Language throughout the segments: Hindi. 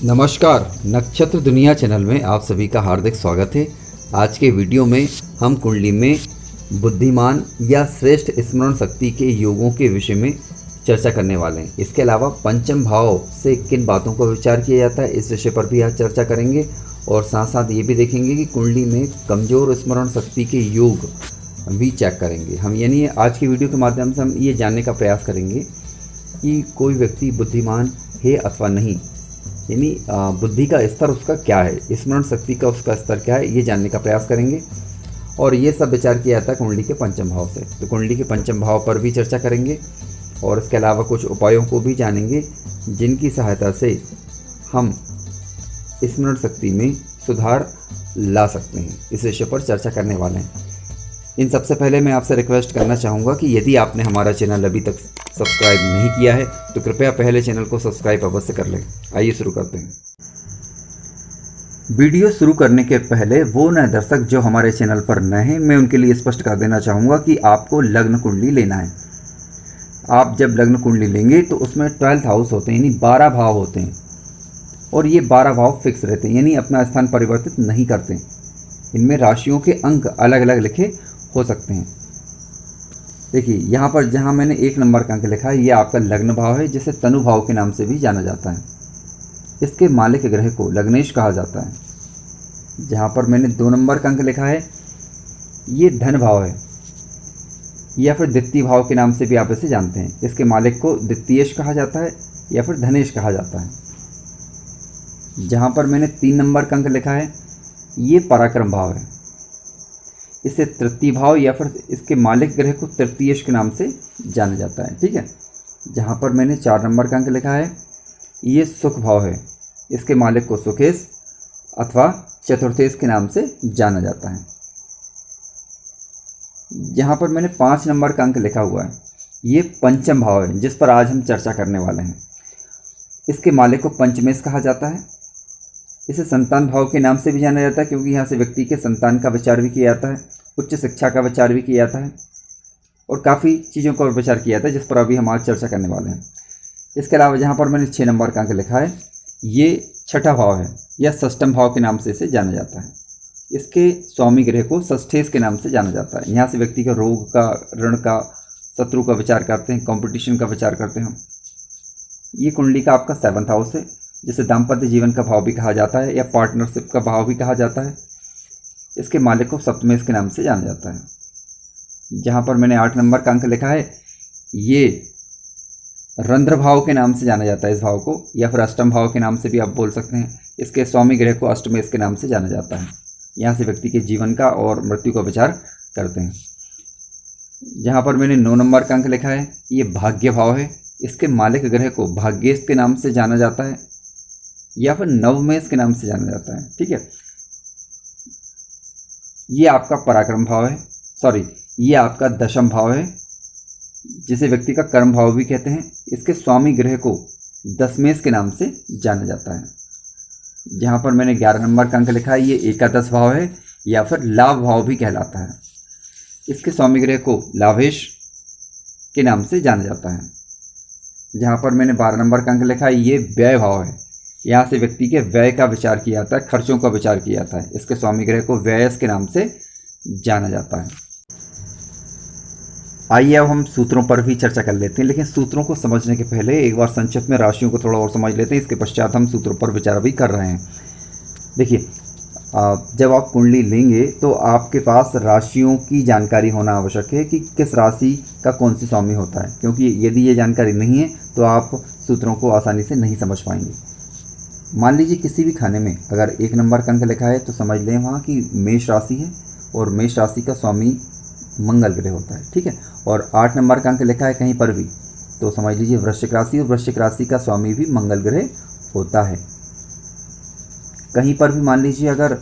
नमस्कार, नक्षत्र दुनिया चैनल में आप सभी का हार्दिक स्वागत है। आज के वीडियो में हम कुंडली में बुद्धिमान या श्रेष्ठ स्मरण शक्ति के योगों के विषय में चर्चा करने वाले हैं। इसके अलावा पंचम भाव से किन बातों पर विचार किया जाता है, इस विषय पर भी आज चर्चा करेंगे और साथ साथ ये भी देखेंगे कि कुंडली में कमज़ोर स्मरण शक्ति के योग भी चेक करेंगे हम। यानी आज की वीडियो के माध्यम से हम ये जानने का प्रयास करेंगे कि कोई व्यक्ति बुद्धिमान है अथवा नहीं, यानी बुद्धि का स्तर उसका क्या है, स्मरण शक्ति का उसका स्तर क्या है, ये जानने का प्रयास करेंगे। और ये सब विचार किया जाता है कुंडली के पंचम भाव से, तो कुंडली के पंचम भाव पर भी चर्चा करेंगे और इसके अलावा कुछ उपायों को भी जानेंगे जिनकी सहायता से हम स्मरण शक्ति में सुधार ला सकते हैं। इस विषय पर चर्चा करने वाले हैं। इन सबसे पहले मैं आपसे रिक्वेस्ट करना चाहूँगा कि यदि आपने हमारा चैनल अभी तक सब्सक्राइब नहीं किया है तो कृपया पहले चैनल को सब्सक्राइब अवश्य कर लें। आइए शुरू करते हैं। वीडियो शुरू करने के पहले वो नए दर्शक जो हमारे चैनल पर नए हैं, मैं उनके लिए स्पष्ट कर देना चाहूँगा कि आपको लग्न कुंडली लेना है। आप जब लग्न कुंडली लेंगे तो उसमें 12th हाउस होते हैं, यानी 12 भाव होते हैं और ये 12 भाव फिक्स रहते हैं, यानी अपना स्थान परिवर्तित नहीं करते। इनमें राशियों के अंक अलग अलग लिखे हो सकते हैं। देखिए यहाँ पर जहाँ मैंने 1 नंबर का अंक लिखा है, ये आपका लग्न भाव है, जिसे तनु भाव के नाम से भी जाना जाता है। इसके मालिक ग्रह को लग्नेश कहा जाता है। जहाँ पर मैंने 2 नंबर का अंक लिखा है, ये धन भाव है या फिर द्वितीय भाव के नाम से भी आप इसे जानते हैं। इसके मालिक को द्वितीयेश कहा जाता है या फिर धनेश कहा जाता है। जहाँ पर मैंने 3 नंबर का अंक लिखा है, ये पराक्रम भाव है। इसे तृतीय भाव या फिर इसके मालिक ग्रह को तृतीयेश के नाम से जाना जाता है। ठीक है। जहाँ पर मैंने 4 नंबर का अंक लिखा है, ये सुख भाव है। इसके मालिक को सुखेश अथवा चतुर्थेश के नाम से जाना जाता है। जहाँ पर मैंने 5 नंबर का अंक लिखा हुआ है, ये पंचम भाव है, जिस पर आज हम चर्चा करने वाले हैं। इसके मालिक को पंचमेश कहा जाता है। इसे संतान भाव के नाम से भी जाना जाता है, क्योंकि यहाँ से व्यक्ति के संतान का विचार भी किया जाता है, उच्च शिक्षा का विचार भी किया जाता है और काफ़ी चीज़ों का विचार किया जाता है, जिस पर अभी हम आज चर्चा करने वाले हैं। इसके अलावा जहाँ पर मैंने 6 नंबर का अंक लिखा है, ये छठा भाव है या षष्ठम भाव के नाम से इसे जाना जाता है। इसके स्वामी ग्रह को षष्ठेश के नाम से जाना जाता है। यहाँ से व्यक्ति का रोग का, ऋण का, शत्रु का विचार करते हैं, कंपटीशन का विचार करते हैं। ये कुंडली का आपका 7th हाउस है, जिसे दाम्पत्य जीवन का भाव भी कहा जाता है या पार्टनरशिप का भाव भी कहा जाता है। इसके मालिक को सप्तमेश के नाम से जाना जाता है। जहाँ पर मैंने 8 नंबर का अंक लिखा है, ये रंध्र भाव के नाम से जाना जाता है इस भाव को, या फिर अष्टम भाव के नाम से भी आप बोल सकते हैं। इसके स्वामी ग्रह को अष्टमेश के नाम से जाना जाता है। यहाँ से व्यक्ति के जीवन का और मृत्यु का विचार करते हैं। जहाँ पर मैंने 9 नंबर का अंक लिखा है, ये भाग्य भाव है। इसके मालिक ग्रह को भाग्येश के नाम से जाना जाता है या फिर नवमेश के नाम से जाना जाता है। ठीक है। ये आपका पराक्रम भाव है, ये आपका दशम भाव है, जिसे व्यक्ति का कर्म भाव भी कहते हैं। इसके स्वामी ग्रह को दशमेश के नाम से जाना जाता है। जहाँ पर मैंने 11 नंबर का अंक लिखा है, ये एकादश भाव है या फिर लाभ भाव भी कहलाता है। इसके स्वामी ग्रह को लाभेश के नाम से जाना जाता है। जहाँ पर मैंने 12 नंबर का अंक लिखा है, ये व्यय भाव है। यहाँ से व्यक्ति के व्यय का विचार किया जाता है, खर्चों का विचार किया जाता है। इसके स्वामी ग्रह को व्ययस के नाम से जाना जाता है। आइए अब हम सूत्रों पर भी चर्चा कर लेते हैं, लेकिन सूत्रों को समझने के पहले एक बार संक्षिप्त में राशियों को थोड़ा और समझ लेते हैं। इसके पश्चात हम सूत्रों पर विचार भी कर रहे हैं। देखिए, जब आप कुंडली लेंगे तो आपके पास राशियों की जानकारी होना आवश्यक है कि किस राशि का कौन सी स्वामी होता है, क्योंकि यदि ये जानकारी नहीं है तो आप सूत्रों को आसानी से नहीं समझ पाएंगे। मान लीजिए किसी भी खाने में अगर 1 नंबर का अंक लिखा है तो समझ लें वहाँ की मेष राशि है और मेष राशि का स्वामी मंगल ग्रह होता है। ठीक है। और 8 नंबर का अंक लिखा है कहीं पर भी तो समझ लीजिए वृश्चिक राशि, और वृश्चिक राशि का स्वामी भी मंगल ग्रह होता है। कहीं पर भी मान लीजिए अगर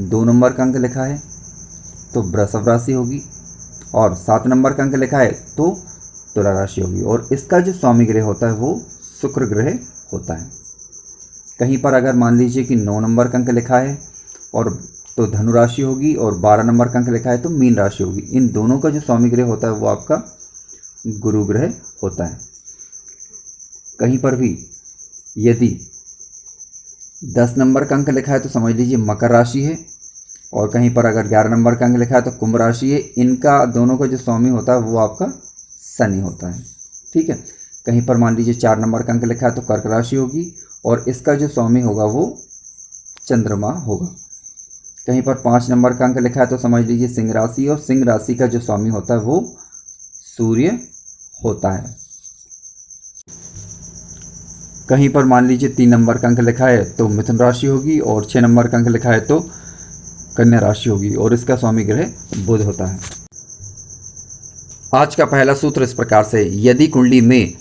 2 नंबर का अंक लिखा है तो वृषभ राशि होगी, और 7 नंबर का अंक लिखा है तो तुला राशि होगी, और इसका जो स्वामी ग्रह होता है वो शुक्र ग्रह होता है। कहीं पर अगर मान लीजिए कि 9 नंबर का अंक लिखा है और तो धनु राशि होगी, और 12 नंबर का अंक लिखा है तो मीन राशि होगी। इन दोनों का जो स्वामी ग्रह होता है वो आपका गुरु ग्रह होता है। कहीं पर भी यदि 10 नंबर का अंक लिखा है तो समझ लीजिए मकर राशि है, और कहीं पर अगर 11 नंबर का अंक लिखा है तो कुंभ राशि है। इनका दोनों का जो स्वामी होता है वो आपका शनि होता है, ठीक है। कहीं पर मान लीजिए 4 नंबर का अंक लिखा है तो कर्क राशि होगी, और इसका जो स्वामी होगा वो चंद्रमा होगा। कहीं पर 5 नंबर का अंक लिखा है तो समझ लीजिए सिंह राशि, और सिंह राशि का जो स्वामी होता है वो सूर्य होता है। कहीं पर मान लीजिए 3 नंबर का अंक लिखा है तो मिथुन राशि होगी, और 6 नंबर का अंक लिखा है तो कन्या राशि होगी, और इसका स्वामी ग्रह बुध होता है। आज का पहला सूत्र इस प्रकार से, यदि कुंडली में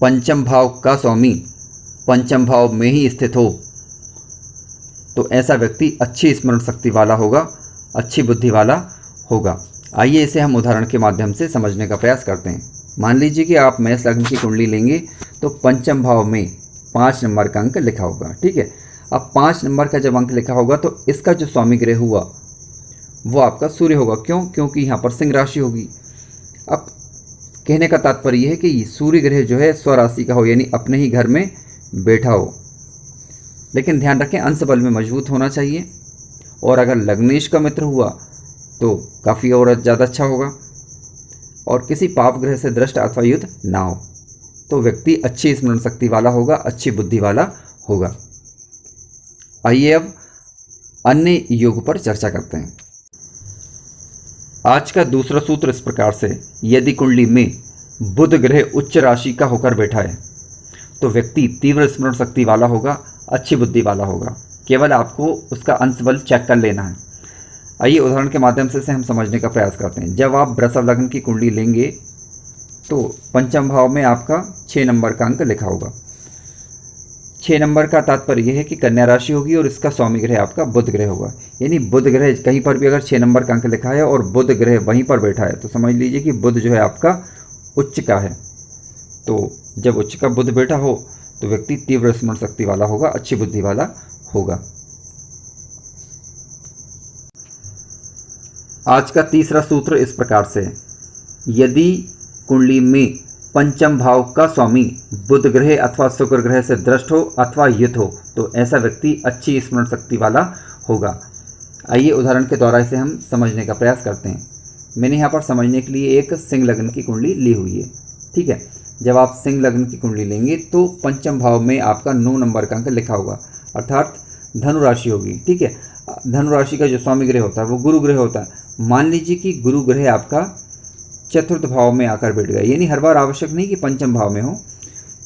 पंचम भाव का स्वामी पंचम भाव में ही स्थित हो तो ऐसा व्यक्ति अच्छी स्मरण शक्ति वाला होगा, अच्छी बुद्धि वाला होगा। आइए इसे हम उदाहरण के माध्यम से समझने का प्रयास करते हैं। मान लीजिए कि आप मेष लग्न की कुंडली लेंगे तो पंचम भाव में 5 नंबर का अंक लिखा होगा, ठीक है। अब 5 नंबर का जब अंक लिखा होगा तो इसका जो स्वामी ग्रह हुआ वो आपका सूर्य होगा। क्यों? क्योंकि यहाँ पर सिंह राशि होगी। अब कहने का तात्पर्य यह है कि सूर्य ग्रह जो है स्वराशि का हो, यानी अपने ही घर में बैठा हो। लेकिन ध्यान रखें अंश बल में मजबूत होना चाहिए, और अगर लग्नेश का मित्र हुआ तो काफ़ी और ज़्यादा अच्छा होगा, और किसी पाप ग्रह से दृष्ट अथवा युद्ध ना हो तो व्यक्ति अच्छी स्मरण शक्ति वाला होगा, अच्छी बुद्धि वाला होगा। आइए अब अन्य योग पर चर्चा करते हैं। आज का दूसरा सूत्र इस प्रकार से, यदि कुंडली में बुध ग्रह उच्च राशि का होकर बैठा है तो व्यक्ति तीव्र स्मरण शक्ति वाला होगा, अच्छी बुद्धि वाला होगा। केवल आपको उसका अंश बल चेक कर लेना है। आइए उदाहरण के माध्यम से इसे हम समझने का प्रयास करते हैं। जब आप वृषभ लग्न की कुंडली लेंगे तो पंचम भाव में आपका 6 नंबर का अंक लिखा होगा। 6 नंबर का तात्पर्य यह है कि कन्या राशि होगी, और इसका स्वामी ग्रह आपका बुध ग्रह होगा। यानी बुध ग्रह कहीं पर भी अगर 6 नंबर का अंक लिखा है और बुध ग्रह वहीं पर बैठा है तो समझ लीजिए कि बुध जो है आपका उच्च का है। तो जब उच्च का बुध बैठा हो तो व्यक्ति तीव्र स्मरण शक्ति वाला होगा, अच्छी बुद्धि वाला होगा। आज का तीसरा सूत्र इस प्रकार से, यदि कुंडली में पंचम भाव का स्वामी बुध ग्रह अथवा शुक्र ग्रह से दृष्ट हो अथवा युत हो तो ऐसा व्यक्ति अच्छी स्मरण शक्ति वाला होगा। आइए उदाहरण के द्वारा इसे हम समझने का प्रयास करते हैं। मैंने यहाँ पर समझने के लिए एक सिंह लग्न की कुंडली ली हुई है, ठीक है। जब आप सिंह लग्न की कुंडली लेंगे तो पंचम भाव में आपका 9 नंबर का अंक लिखा होगा, अर्थात धनु राशि होगी, ठीक है। धनु राशि का जो स्वामी ग्रह होता है वो गुरु ग्रह होता है। मान लीजिए कि गुरु ग्रह आपका चतुर्थ भाव में आकर बैठ गया, यानी हर बार आवश्यक नहीं कि पंचम भाव में हो,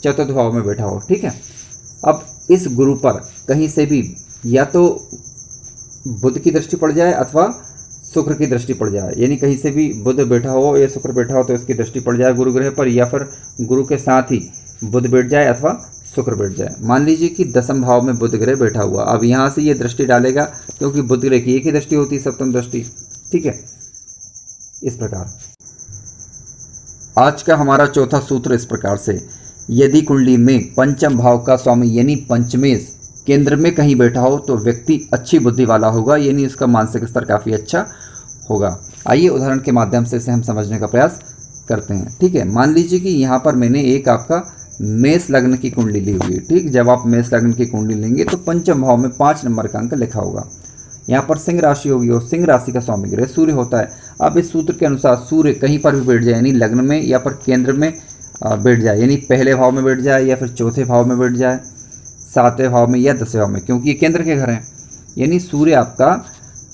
चतुर्थ भाव में बैठा हो, ठीक है। अब इस गुरु पर कहीं से भी या तो बुध की दृष्टि पड़ जाए अथवा शुक्र की दृष्टि पड़ जाए, यानी कहीं से भी बुध बैठा हो या शुक्र बैठा हो तो इसकी दृष्टि पड़ जाए गुरु ग्रह पर, या फिर गुरु के साथ ही बुध बैठ जाए अथवा शुक्र बैठ जाए। मान लीजिए कि 10वें भाव में बुध ग्रह बैठा हुआ, अब यहाँ से ये दृष्टि डालेगा क्योंकि बुध ग्रह की एक ही दृष्टि होती है, सप्तम दृष्टि, ठीक है। इस प्रकार आज का हमारा चौथा सूत्र इस प्रकार से, यदि कुंडली में पंचम भाव का स्वामी यानी पंचमेश केंद्र में कहीं बैठा हो तो व्यक्ति अच्छी बुद्धि वाला होगा, यानी उसका मानसिक स्तर काफ़ी अच्छा होगा। आइए उदाहरण के माध्यम से इसे हम समझने का प्रयास करते हैं, ठीक है। मान लीजिए कि यहाँ पर मैंने एक आपका मेष लग्न की कुंडली ली हुई है, ठीक। जब आप मेष लग्न की कुंडली लेंगे तो पंचम भाव में 5 नंबर का अंक लिखा होगा। यहाँ पर सिंह राशि होगी, और सिंह राशि का स्वामी ग्रह सूर्य होता है। अब इस सूत्र के अनुसार सूर्य कहीं पर भी बैठ जाए, यानी लग्न में या पर केंद्र में बैठ जाए, यानी पहले भाव में बैठ जाए या फिर चौथे भाव में बैठ जाए, 7वें भाव में या 10वें भाव में, क्योंकि ये केंद्र के घर हैं, यानी सूर्य आपका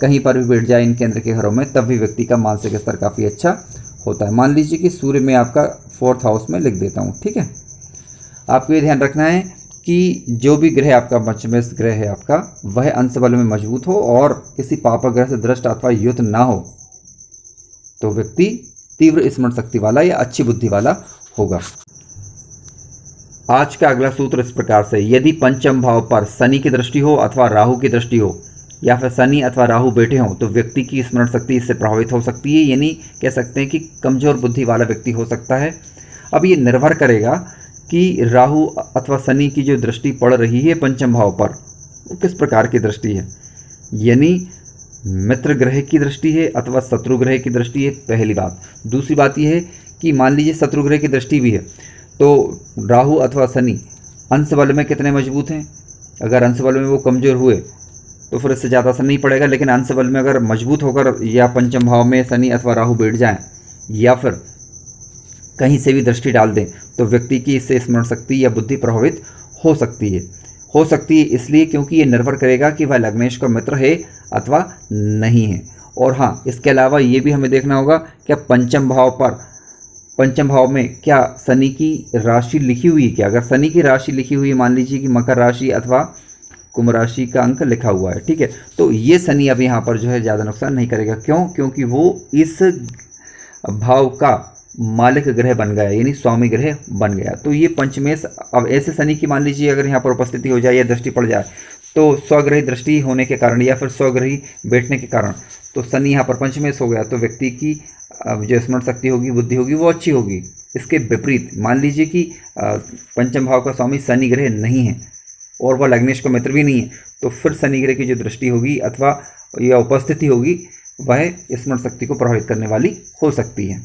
कहीं पर भी बैठ जाए इन केंद्र के घरों में, तब भी व्यक्ति का मानसिक स्तर काफ़ी अच्छा होता है। मान लीजिए कि सूर्य में आपका 4th हाउस में लिख देता हूँ, ठीक है। आपको ये ध्यान रखना है कि जो भी ग्रह आपका पंचमेश ग्रह है आपका, वह अंश बल में मजबूत हो और किसी पाप ग्रह से दृष्ट अथवा युत ना हो तो व्यक्ति तीव्र स्मरण शक्ति वाला या अच्छी बुद्धि वाला होगा। आज का अगला सूत्र इस प्रकार से, यदि पंचम भाव पर शनि की दृष्टि हो अथवा राहु की दृष्टि हो, या फिर शनि अथवा राहु बैठे हों तो व्यक्ति की स्मरण शक्ति इससे प्रभावित हो सकती है, यानी कह सकते हैं कि कमजोर बुद्धि वाला व्यक्ति हो सकता है। अब ये निर्भर करेगा कि राहु अथवा शनि की जो दृष्टि पड़ रही है पंचम भाव पर वो किस प्रकार की दृष्टि है, यानी मित्र ग्रह की दृष्टि है अथवा शत्रु ग्रह की दृष्टि है, पहली बात। दूसरी बात यह है कि मान लीजिए शत्रु ग्रह की दृष्टि भी है तो राहु अथवा शनि अंश बल में कितने मजबूत हैं, अगर अंश बल में वो कमज़ोर हुए तो फिर इससे ज़्यादा असर नहीं पड़ेगा, लेकिन अंश बल में अगर मजबूत होकर या पंचम भाव में शनि अथवा राहु बैठ जाएं या फिर कहीं से भी दृष्टि डाल दें तो व्यक्ति की इससे स्मरण शक्ति या बुद्धि प्रभावित हो सकती है। इसलिए क्योंकि ये निर्भर करेगा कि वह लग्नेश का मित्र है अथवा नहीं है। और हाँ, इसके अलावा ये भी हमें देखना होगा कि पंचम भाव में क्या शनि की राशि लिखी हुई है क्या। अगर शनि की राशि लिखी हुई है, मान लीजिए कि मकर राशि अथवा कुंभ राशि का अंक लिखा हुआ है, ठीक है, तो ये शनि अब यहाँ पर जो है ज़्यादा नुकसान नहीं करेगा। क्यों? क्योंकि वो इस भाव का मालिक ग्रह बन गया, यानी स्वामी ग्रह बन गया। तो ये पंचमेश अब ऐसे शनि की मान लीजिए अगर यहाँ पर उपस्थिति हो जाए या दृष्टि पड़ जाए तो स्वग्रही दृष्टि होने के कारण या फिर स्वग्रही बैठने के कारण तो शनि यहाँ पर पंचमेश हो गया, तो व्यक्ति की जो स्मरण शक्ति होगी, बुद्धि होगी, वो अच्छी होगी। इसके विपरीत मान लीजिए कि पंचम भाव का स्वामी शनि ग्रह नहीं है और वह लग्नेश का मित्र भी नहीं है, तो फिर शनि ग्रह की जो दृष्टि होगी अथवा या उपस्थिति होगी वह स्मरण शक्ति को प्रभावित करने वाली हो सकती है।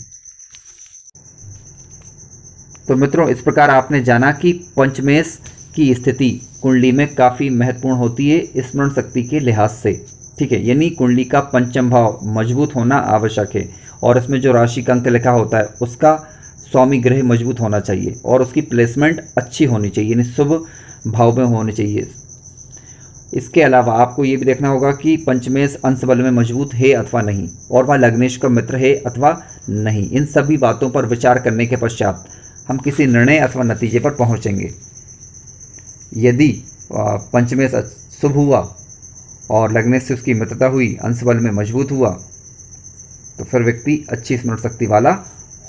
तो मित्रों, इस प्रकार आपने जाना कि पंचमेश की स्थिति कुंडली में काफ़ी महत्वपूर्ण होती है स्मरण शक्ति के लिहाज से, ठीक है। यानी कुंडली का पंचम भाव मजबूत होना आवश्यक है और इसमें जो राशि का अंक लिखा होता है उसका स्वामी ग्रह मजबूत होना चाहिए और उसकी प्लेसमेंट अच्छी होनी चाहिए, यानी शुभ भाव में होनी चाहिए। इसके अलावा आपको ये भी देखना होगा कि पंचमेश अंश बल में मजबूत है अथवा नहीं और वह लग्नेश का मित्र है अथवा नहीं। इन सभी बातों पर विचार करने के पश्चात हम किसी निर्णय अथवा नतीजे पर पहुंचेंगे। यदि पंचमेश शुभ हुआ और लग्नेश से उसकी मित्रता हुई, अंश बल में मजबूत हुआ, तो फिर व्यक्ति अच्छी स्मरण शक्ति वाला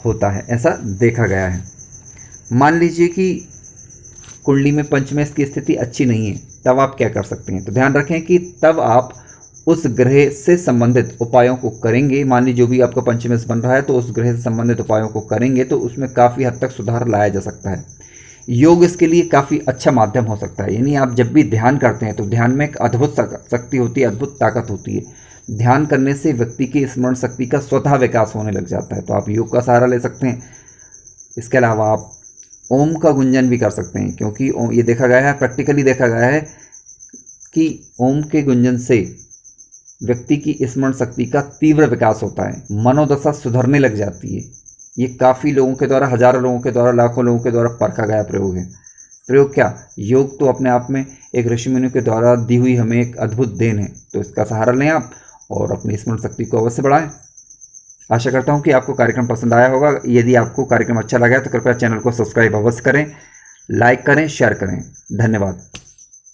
होता है, ऐसा देखा गया है। मान लीजिए कि कुंडली में पंचमेश की स्थिति अच्छी नहीं है, तब आप क्या कर सकते हैं? तो ध्यान रखें कि तब आप उस ग्रह से संबंधित उपायों को करेंगे। मान लीजिए जो भी आपका पंचमेश बन रहा है तो उस ग्रह से संबंधित उपायों को करेंगे तो उसमें काफ़ी हद तक सुधार लाया जा सकता है। योग इसके लिए काफ़ी अच्छा माध्यम हो सकता है। यानी आप जब भी ध्यान करते हैं तो ध्यान में एक अद्भुत शक्ति होती है, अद्भुत ताकत होती है। ध्यान करने से व्यक्ति की स्मरण शक्ति का स्वतः विकास होने लग जाता है, तो आप योग का सहारा ले सकते हैं। इसके अलावा आप ओम का गुंजन भी कर सकते हैं, क्योंकि ये देखा गया है, प्रैक्टिकली देखा गया है कि ओम के गुंजन से व्यक्ति की स्मरण शक्ति का तीव्र विकास होता है, मनोदशा सुधरने लग जाती है। ये काफ़ी लोगों के द्वारा, हजारों लोगों के द्वारा, लाखों लोगों के द्वारा परखा गया प्रयोग है। प्रयोग क्या, योग तो अपने आप में एक ऋषि मुनि के द्वारा दी हुई हमें एक अद्भुत देन है, तो इसका सहारा लें आप और अपनी स्मरण शक्ति को अवश्य बढ़ाएं। आशा करता हूं कि आपको कार्यक्रम पसंद आया होगा। यदि आपको कार्यक्रम अच्छा लगा तो कृपया चैनल को सब्सक्राइब अवश्य करें, लाइक करें, शेयर करें। धन्यवाद।